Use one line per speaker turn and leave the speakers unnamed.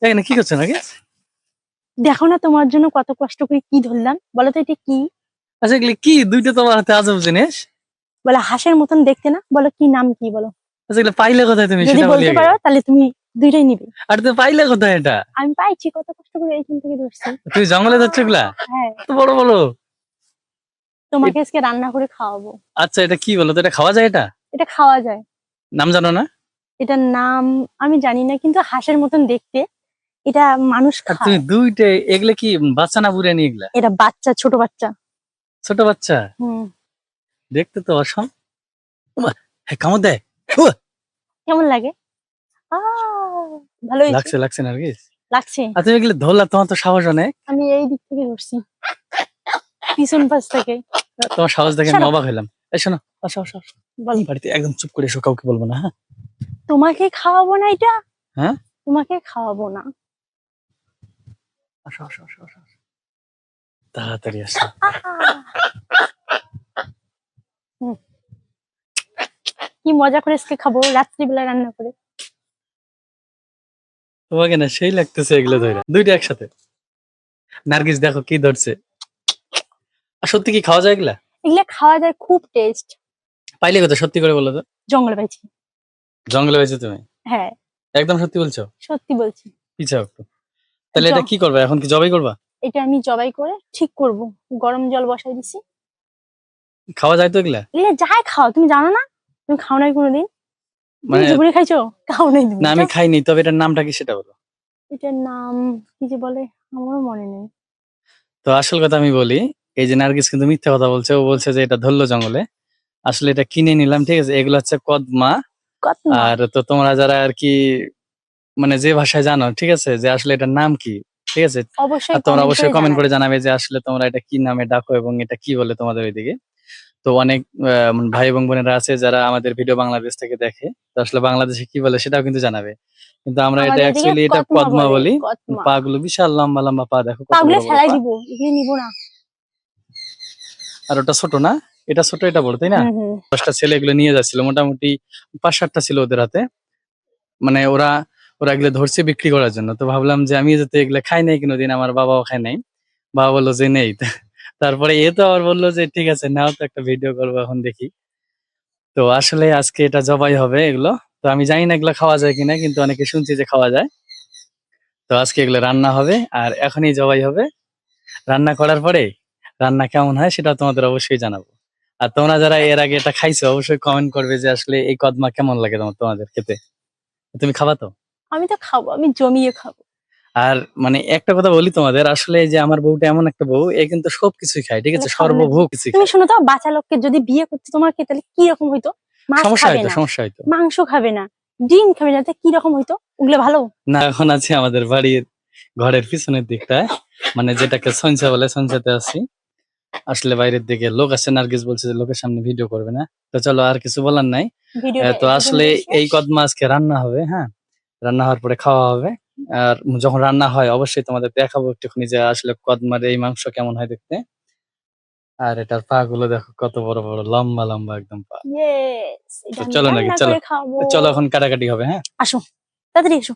এখানে কি করছো নাকি?
দেখো না তোমার জন্য কত কষ্ট করে কি ধরলাম, বলো তো এটা কি?
আচ্ছা এগুলি কি দুইটা তোমার হাতে আজব জিনিস?
বলে হাঁসের মতন দেখতে না, বলো কি নাম কি বলো?
আচ্ছা এগুলো পাইলে কোথায় তুমি
যদি
সেটা বলি
বলতে
আগে।
পারো তাহলে তুমি দুইটাই নিবে।
আর তুমি পাইলে কোথায় এটা?
আমি পাইছি, কত কষ্ট করে এইখান থেকে ধরছি।
তুমি জঙ্গলে যাচ্ছ এগুলা?
হ্যাঁ,
তো বড় বড়।
তোমাকে আজকে রান্না করে খাওয়াবো।
আচ্ছা এটা কি বলো তো, এটা খাওয়া যায় এটা?
এটা খাওয়া যায়।
নাম জানো না?
এটার নাম আমি জানি না, কিন্তু হাঁসের মতন দেখতে। এটা মানুষ
আর তুমি
খায়।
দুইটা এগুলা কি বাচ্চা না বুড়ে নি এগুলা?
এটা বাচ্চা, ছোট বাচ্চা।
ছোট বাচ্চা?
হুম।
দেখতে তো অসম। হ্যাঁ কামড় দেয়। ও,
কেমন লাগে? আহ ভালো হয়েছে।
লাগছে লাগছে না আর কি?
লাগছে।
আর তুমি এগুলো ধরলা, তোমার তো সাহস অনেক।
আমি এই দিক থেকে ধরছি, পিছন পাশ থেকে।
তোমার সাহস দেখে আমি
শোনো,
অবাক হইলাম। এই শোনো, আসো আসো আসো।
বলো।
এই বাড়িতে একদম চুপ করে এসো, কাউকে বলবো না, হ্যাঁ?
তোমাকে খাওয়াবো না এটা।
হ্যাঁ
তোমাকে খাওয়াবো না।
আসো আসো আসো আসো আসো। তাড়াতাড়ি আসো।
হুম, কি মজা করে আজকে খাবো রাত্রিবেলা রান্না করে।
তোমাকে না সেই লাগতেছে এগুলো ধরে দুইটা একসাথে। নার্গিস দেখো কি ধরছে। আর সত্যি কি খাওয়া যায় এগুলা?
এগুলা খাওয়া যায়, খুব টেস্ট।
পাইলে কথা সত্যি করে বলো তো।
জঙ্গলে পাইছি।
জঙ্গলে হয়েছে তুমি?
হ্যাঁ,
একদম সত্যি বলছো?
সত্যি বলছি।
পিছাও একটু। তাহলে এটা
জ-
কি করবে এখন, কি জবাই করবা?
এটা আমি জবাই করে ঠিক করব। গরম জল বসাই দিছি।
খাওয়া যায় তো এগুলা?
এগুলা যাই খাও, তুমি জানো না? তুমি খাও নাই কোনোদিন? তুমি
মানে
জীবনে খাইছো? খাও নাই তুমি,
না আমি
যাও।
খাইনি, তবে এটার নামটা কি সেটা বলো।
এটার নাম কি যে বলে, আমারও মনে নেই।
তো আসল কথা আমি বলি, এই যে নার্গিস কিন্তু মিথ্যা কথা বলছে, ও বলছে যে এটা ধরলো জঙ্গলে। আসলে এটা কিনে নিলাম, ঠিক আছে? এগুলো হচ্ছে কদমা।
কত মা।
আর তো তোমরা যারা আর কি মানে যে ভাষায় জানো, ঠিক আছে, যে আসলে এটার নাম কি, ঠিক আছে? আর
অবশ্যই
তোমরা
কমেন্ট করে
অবশ্যই কমেন্ট করে
জানাবে।
জানাবে যে আসলে তোমরা এটা কি নামে ডাকো এবং এটা কি বলে তোমাদের ওইদিকে। তো অনেক ভাই এবং বোনেরা আছে যারা আমাদের ভিডিও বাংলাদেশ থেকে দেখে, তো আসলে বাংলাদেশে কি বলে সেটাও কিন্তু জানাবে। কিন্তু আমরা এটা
আমাদের এদিকে
অ্যাকচুয়ালি এটা
কতমা
কদমা
বলে,
বলি।
কতমা।
পা গুলো বিশাল লম্বা লম্বা পা, দেখো কত
পাগুলো
বড় বড়
ফেলাই
পা।
দিব, এগুলো নিবো না।
আর ওটা ছোট না? এটা ছোট এটা বড়, তাই না?
হুম হুম।
10টা ছেলে এগুলো নিয়ে যাচ্ছিল, মোটামুটি 5-7টা ছিল ওদের হাতে। মানে ওরা ওরা এগুলো ধরছে বিক্রি করার জন্য। তো ভাবলাম যে আমি যাতে এগুলো খাই নাই কোনোদিন, আমার বাবাও খায় নাই। বাবা বললো যে নেই। তারপরে এ তো আবার বললো যে ঠিক আছে নাও, তো একটা ভিডিও করবো এখন দেখি। তো আসলে আজকে এটা জবাই হবে এগুলো। তো আমি জানি না এগুলো খাওয়া যায় কিনা, কিন্তু অনেকে শুনছি যে খাওয়া যায়। তো আজকে এগুলো রান্না হবে আর এখনই জবাই হবে। রান্না করার পরে রান্না কেমন হয় সেটা তোমাদের অবশ্যই জানাবো। আর তোমরা যারা এর আগে এটা খাইছো অবশ্যই কমেন্ট করবে যে আসলে এই কদমা কেমন লাগে তোমাদের খেতে। তুমি খাবা তো?
আমি তো খাবো, আমি জমিয়ে খাবো।
আর মানে একটা কথা বলি তোমাদের, আসলে এই যে আমার বউটা এমন একটা বউ, এ কিন্তু সবকিছুই খায়, ঠিক
তাহলে
আছে?
খাবো না
সর্বভোগ কিছুই
তুমি
খায়।
শোনো তো, বাচ্চা লোককে যদি বিয়ে করতে তোমাকে, তাহলে কি রকম হইতো? মাছ
সমস্যা
খাবে
হয়তো,
না,
সমস্যা হয়তো।
মাংস খাবে না, ডিম খাবে না, তা কি রকম হইতো? ওগুলো ভালো?
না এখন আছি আমাদের বাড়ির ঘরের পিছনের দিকটায়, মানে যেটাকে সঞ্চা বলে, সঞ্চাতে আছি। আসলে বাইরের দিকে লোক আছে, নার্গিস বলছে যে লোকের সামনে ভিডিও করবে না। তো চলো, আর কিছু বলার নাই।
ভিডিওটা
তো
এই
আসলে
পর্যন্তই শেষ।
এই কদমা আজকে রান্না হবে, হ্যাঁ। রান্না হওয়ার পরে খাওয়া হবে। আর যখন রান্না হয় অবশ্যই তোমাদের দেখাবো একটুখানি যে আসলে কদমার এই মাংস কেমন হয় দেখতে। আর এটার পা গুলো দেখো কত বড় বড়, লম্বা লম্বা একদম পা।
ইয়েস, এটা
তো
আমি
চলো নাকি,
রান্না
চলো।
করে খাবো।
চলো এখন কাটাকাটি হবে, হ্যাঁ।
আসো, তাড়াতাড়ি এসো।